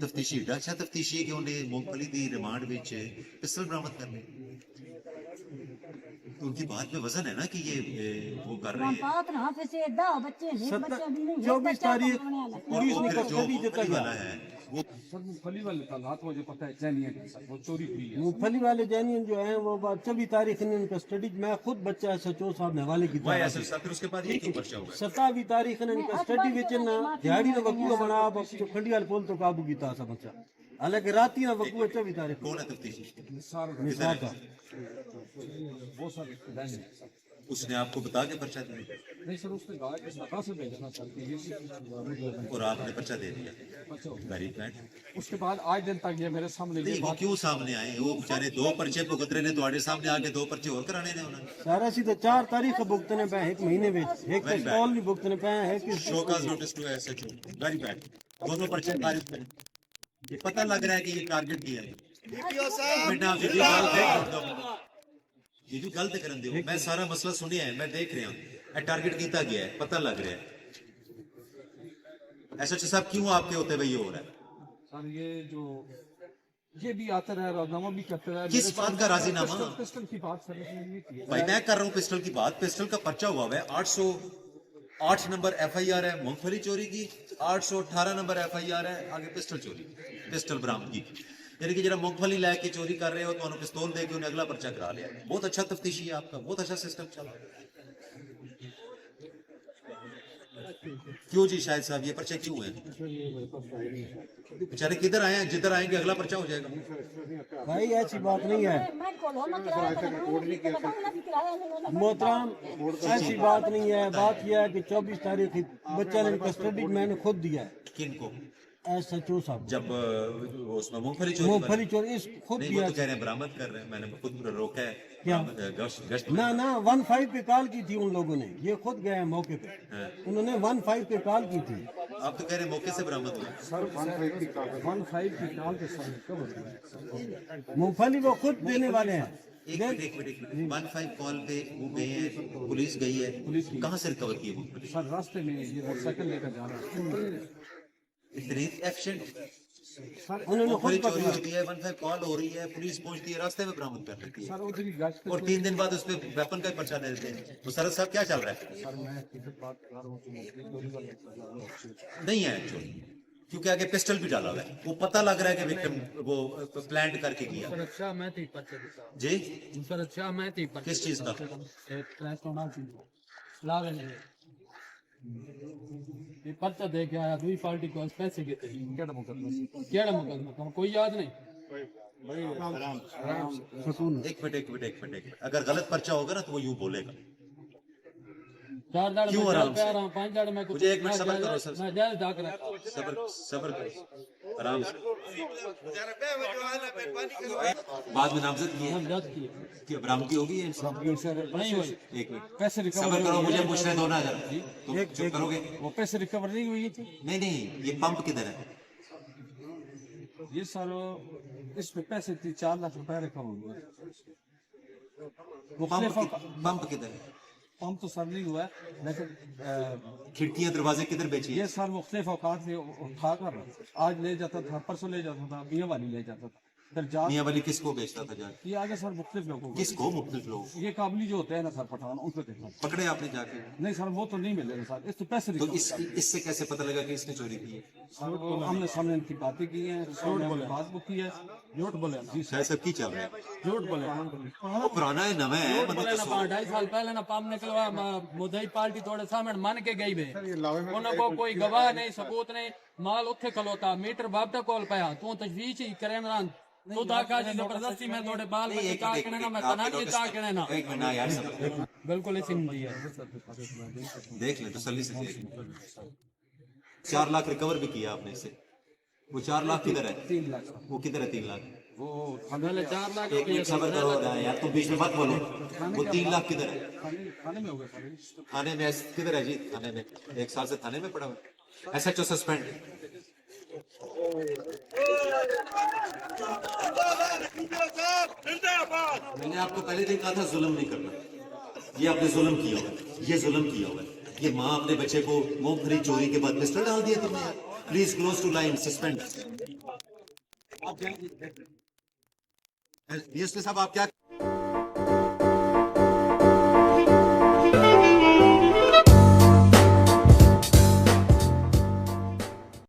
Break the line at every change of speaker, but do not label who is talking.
तफ्तीशी अच्छा तफ्तीशी कि उन्हें मूंगफली दी रिमांड विच पिस्टल बरामद करने तो उनकी बात में वजन है ना कि ये वो कर रहे हैं
24 तारीख पुलिस ने
कस्टडी वाला है वो
मूंगफली वाले हालात मुझे पता है जैनियन वो चोरी हुई है।
मूंगफली वाले जैनियन जो हैं वो 24 तारीख इन कस्टडी मैं खुद बच्चा SHO साहब ने हवाले की
फिर उसके बाद ये क्यों पर्चा हुआ
27 तारीख इन कस्टडी विच ना दिहाड़ी ने वकूआ बना जो खंडियाल पुल तो काबू कीता सा बच्चा हालांकि राती ना वकूआ 24 तारीख
कौन है तफ्तीशी
निसार का
वो सर
उसने आपको बता के पर्चा दिया
नहीं सर उसने कहा कि सभा से भेजना चाहती है
और आपने पर्चा दे दिया वेरी बैड
उसके बाद आज दिन तक ये मेरे सामने
नहीं वो क्यों सामने आए वो बेचारे दो पर्चे भुगत रहे ने तुम्हारे सामने आके दो पर्चे और कराने ने उन्होंने
सारा सीधे 4 तारीख भुगतने पे एक महीने में एक कॉल नहीं भुगतने पे है कि
show cause notice to SHO very bad दोनों पर्चे खारिज करें ये पता लग रहा है कि ये टारगेट किया है बेटा ये जो गलत करन दे मैं सारा मसला सुनिया है मैं देख रहा हूं टारगेट किया गया है पता लग रहा है SHO साहब क्यों आपके होते भाई हो रहा है
सर ये भी आता रहा राजीनामा भी करते रहा
किस बात का राजीनामा
पिस्टल की बात सर
भाई मैं कर रहा हूँ पिस्टल की बात पिस्टल का पर्चा हुआ है 808 नंबर FIR है मूंगफली चोरी की 818 नंबर FIR है आगे पिस्टल चोरी पिस्टल बरामदगी यानी कि जरा मूंगफली लेके चोरी कर रहे हो तो उन्होंने पिस्तौल देके उन्हें अगला पर्चा करा लिया बहुत अच्छा तफ्तीशी है आपका बहुत अच्छा सिस्टम चल रहा है क्यों जी शायद साहब ये पर्चे क्यों है बेचारे किधर आए हैं जिधर आएंगे अगला पर्चा हो जाएगा
भाई ऐसी बात नहीं है मोहतरम ऐसी बात नहीं है बात यह है कि 24 तारीख बच्चा ने कस्टडी मैंने खुद दिया है
किनको
SHO साहब
जब उसमें मूंगफली
चोरी खुद
नहीं वो तो कह रहे हैं बरामद कर रहे हैं मैंने खुद रोका है
क्या
गश्त
ना 15 पे कॉल की थी उन लोगों ने ये खुद गए हैं मौके पे उन्होंने 15 पे कॉल की थी
आप तो कह रहे हैं मौके से बरामद हुआ
सर 15 की कॉल के साथ
मूंगफली वो खुद देने वाले हैं
एक मिनट 15 कॉल पे वो गए हैं पुलिस गई है कहाँ से रिकवर की वो
सर रास्ते में ये मोटरसाइकिल लेकर जा रहा है
इतनी एफिशिएंट
उन्होंने खुद
चोरी होती है 15 कॉल हो रही है पुलिस पहुंचती है रास्ते में बरामद कर लेती है
सर उधर ही गश्त
और 3 दिन बाद उस पर वेपन का पर्चा दे देते हैं मुशर्रफ साहब क्या चल रहा है
सर मैं किसी बात कर रहा हूं
नहीं है एक्चुअली क्योंकि आगे पिस्टल भी डाला हुआ है वो पता लग रहा है कि विक्टिम वो प्लांट करके किया
अच्छा मैं थी पर्चे
जी
सर अच्छा मैं थी पर्चे
किस चीज का
लावे ने ये पर्चा दे के आया दूसरी पार्टी को पैसे के थे केड़ा मुकदमा कोई याद नहीं
एक मिनट अगर गलत पर्चा होगा ना तो वो यूं बोलेगा
4 दाड़
क्यों
में
आराम से?
पे रहा 5 दाड़ में कुछ
मुझे एक मिनट सब्र करो सर
मैं जायज डाक रहा
सब्र करो आराम से बाद में नामजद किए
हम जज किए
कि बरामदगी होगी ये
नहीं हुई
एक मिनट
पैसे रिकवर
सब्र करो मुझे पूछने दो ना जरा तुम चुप करोगे
वो पैसे रिकवर नहीं हुई थी
नहीं ये पंप किधर है
ये सर इस पे पैसे 4 लाख रुपए रिकवर हुए
पंप किधर है
पंप तो सर नहीं हुआ है लेकिन
खिड़कियां दरवाजे किधर बेची है
ये सर मुख्तलिफ औकात से उठा कर आज ले जाता था परसों ले जाता था मियाँ वाली ले जाता था फिर जा
मियां वाली किसको बेचता था जाके
ये आगे सर मुख्तलिफ लोगों को
किसको मुख्तलिफ लोग
ये काबली जो होते हैं ना सर पठान उनको देखना
पकड़े आपने जाके
नहीं सर वो तो नहीं मिलेगा सर इस तो पैसे
तो इससे कैसे पता लगा कि इसने चोरी की है
सर हमने सामने इनकी बातें की हैं बात बुक की है झूठ बोले जी
शायद सब की चल रहा है
झूठ बोले
वो पुराना है नवा है मतलब
2.5 साल पहले ना पाम निकलवा मुदई पार्टी थोड़े सामने मन के गई वे उन्होंने को कोई गवाह नहीं सबूत नहीं माल उथे खलोता मीटर बाबदा कॉल पाया तू तजवीज ही करे ना तू ताका जी जबरदस्ती में थोड़े बाल में ताकने ना मैं तना नहीं ताकने ना
एक मिनट ना यार सब
बिल्कुल ऐसी नहीं है
देख ले तसल्ली से देख 4 लाख रिकवर भी किया आपने इससे वो 4 लाख किधर है
3 लाख
वो किधर है 3 लाख
वो
पहले 4 लाख
एक मिनट सब्र करो यार तुम बीच में मत बोलो वो 3 लाख किधर है
खाने में हो गया सर
थाने में किधर है जी थाने में 1 साल से थाने में पड़ा हुआ SHO सस्पेंड मैंने आपको पहले दिन कहा था जुल्म नहीं करना ये आपने जुल्म किया हुआ है ये जुल्म किया हुआ है ये माँ अपने बच्चे को मूंगफली चोरी के बाद पिस्टल डाल दिया तुमने यार। Please close to line, suspend. DSP साहब आप क्या